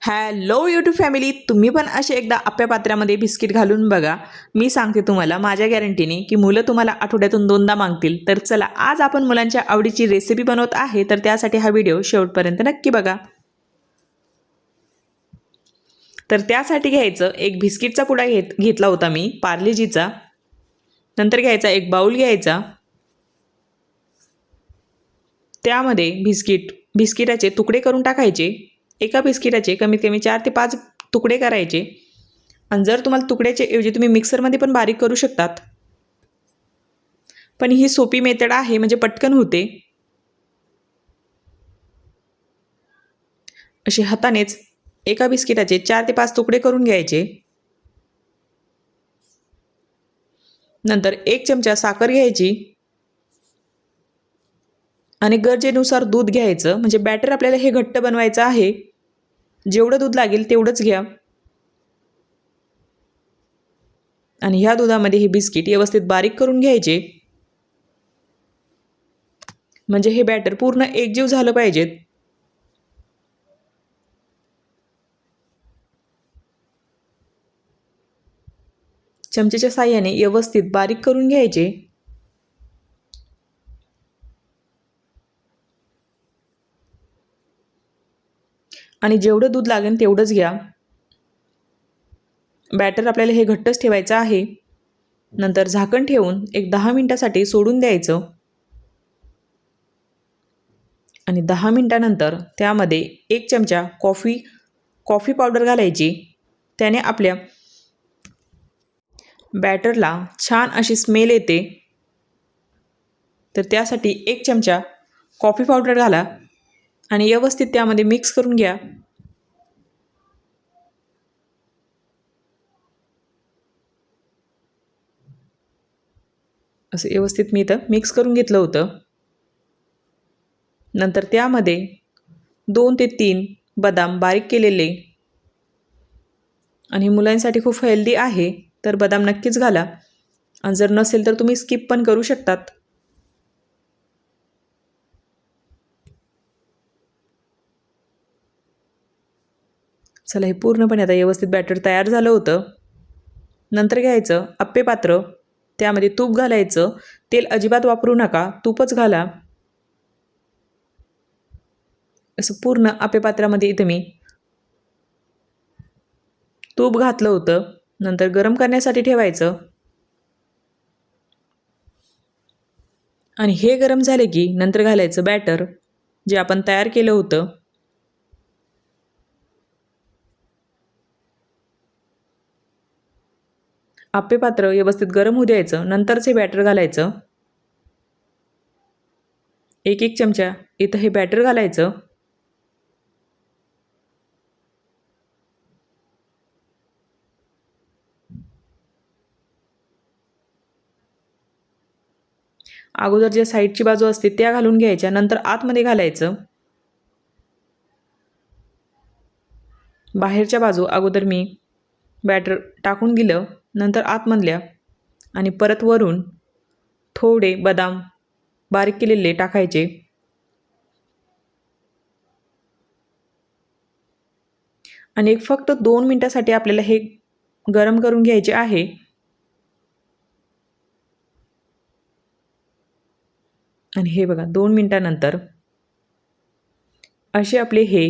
Hello YouTube family, तुम्ही पण असे एकदा आप्या पात्र्यामध्ये बिस्किट घालून बघा. मी सांगते तुम्हाला माझ्या गॅरंटीने की मुलं तुम्हाला आठवड्यातून दोनदा मागतील. तर चला, आज आपण मुलांच्या आवडीची रेसिपी बनवत आहे, तर त्यासाठी हा व्हिडिओ शेवटपर्यंत नक्की बघा. तर त्यासाठी घ्यायचं एक बिस्किटचा पुडा घेतला होता मी पार्लेजीचा. नंतर घ्यायचा एक बाउल घ्यायचा, त्यामध्ये बिस्किटाचे तुकडे करून टाकायचे. एका बिस्किटाचे कमीत कमी 4 ते 5 तुकडे करायचे. आणि जर तुम्हाला तुकड्याच्या ऐवजी तुम्ही मिक्सरमध्ये पण बारीक करू शकतात, पण ही सोपी मेथड आहे, म्हणजे पटकन होते. असे हातानेच एका बिस्किटाचे 4 ते 5 तुकडे करून घ्यायचे. नंतर 1 चमचा साखर घ्यायची आणि गरजेनुसार दूध घ्यायचं. म्हणजे बॅटर आपल्याला हे घट्ट बनवायचं आहे, जेवढं दूध लागेल तेवढंच घ्या. आणि ह्या दुधामध्ये हे बिस्किट व्यवस्थित बारीक करून घ्यायचे. म्हणजे हे बॅटर पूर्ण एकजीव झालं पाहिजेत. चमचेच्या साहाय्याने व्यवस्थित बारीक करून घ्यायचे. आणि जेवढं दूध लागेल तेवढंच घ्या. बॅटर आपल्याला हे घट्टच ठेवायचं आहे. नंतर झाकण ठेवून एक 10 मिनिटासाठी सोडून द्यायचं. आणि 10 मिनिटानंतर त्यामध्ये 1 चमचा कॉफी पावडर घालायची. त्याने आपल्या बॅटरला छान अशी स्मेल येते. तर त्यासाठी 1 चमचा कॉफी पावडर घाला आणि व्यवस्थित त्यामध्ये मिक्स करून घ्या. असं व्यवस्थित मी इथं मिक्स करून घेतलं होतं. नंतर त्यामध्ये 2 ते 3 बदाम बारीक केलेले, आणि मुलांसाठी खूप हेल्दी आहे, तर बदाम नक्कीच घाला. आणि जर नसेल तर तुम्ही स्किप पण करू शकतात. चला, हे पूर्णपणे आता व्यवस्थित बॅटर तयार झालं होतं. नंतर घ्यायचं आप्पे पात्र, त्यामध्ये तूप घालायचं. तेल अजिबात वापरू नका, तूपच घाला. असं पूर्ण आप्पे पात्रामध्ये इथं मी तूप घातलं होतं. नंतर गरम करण्यासाठी ठेवायचं. आणि हे गरम झाले की नंतर घालायचं बॅटर जे आपण तयार केलं होतं. आप्पे पात्र व्यवस्थित गरम होऊ द्यायचं. नंतरच हे बॅटर घालायचं. एक एक चमचा इथं हे बॅटर घालायचं. अगोदर ज्या साईडची बाजू असते त्या घालून घ्यायच्या, नंतर आतमध्ये घालायचं. बाहेरच्या बाजू अगोदर मी बॅटर टाकून दिलं, नंतर आतमधल्या, आणि परत वरून थोडे बदाम बारीक केलेले टाकायचे. आणि एक फक्त 2 मिनिटासाठी आपल्याला हे गरम करून घ्यायचे आहे. आणि हे बघा, 2 मिनिटानंतर असे आपले हे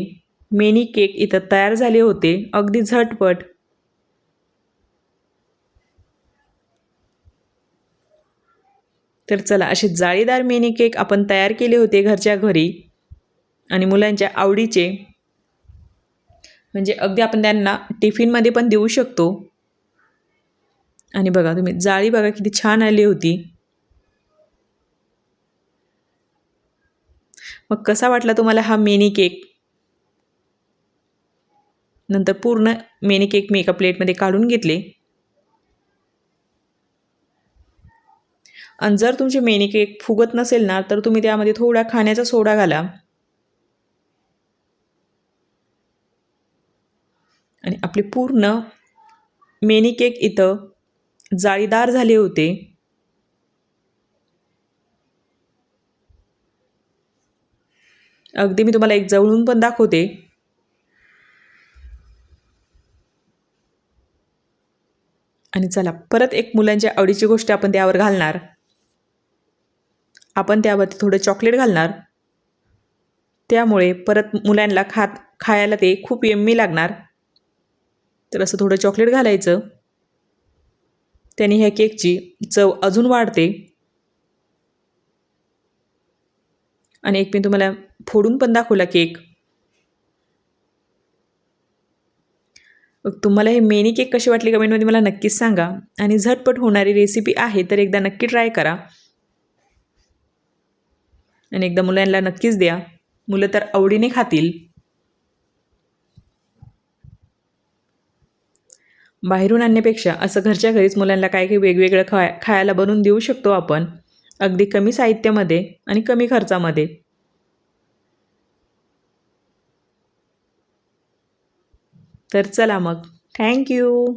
मिनी केक इथं तयार झाले होते, अगदी झटपट. तर चला, असे जाळीदार मिनी केक आपण तयार केले होते घरच्या घरी, आणि मुलांच्या आवडीचे. म्हणजे अगदी आपण त्यांना टिफिनमध्ये पण देऊ शकतो. आणि बघा तुम्ही, जाळी बघा किती छान आली होती. मग कसा वाटला तुम्हाला हा मिनी केक? नंतर पूर्ण मिनी केक मी एका प्लेटमध्ये काढून घेतले. आणि जर तुमचे मिनी केक फुगत नसेल ना, तर तुम्ही त्यामध्ये थोडा खाण्याचा सोडा घाला. आणि आपले पूर्ण मिनी केक इथं जाळीदार झाले होते. अगदी मी तुम्हाला एक जवळून पण दाखवते. आणि चला परत एक मुलांच्या आवडीची गोष्ट आपण त्यावर घालणार. आपण त्यावरती थोडं चॉकलेट घालणार. त्यामुळे परत मुलांना खायला ते खूप यम्मी लागणार. तर असं थोडं चॉकलेट घालायचं. त्याने ह्या केकची चव अजून वाढते. आणि एक मी तुम्हाला फोडून पण दाखवला केक. तुम्हाला हे मिनी केक कशी वाटली कमेंटमध्ये मला नक्कीच सांगा. आणि झटपट होणारी रेसिपी आहे तर एकदा नक्की ट्राय करा. आणि एकदा मुलांना नक्कीच द्या. मुलं तर आवडीने खातील. बाहेरून आणण्यापेक्षा असं घरच्या घरीच मुलांना काय काही वेगवेगळं खायला बनवून देऊ शकतो आपण, अगदी कमी साहित्यामध्ये आणि कमी खर्चामध्ये. तर चला मग, थँक्यू.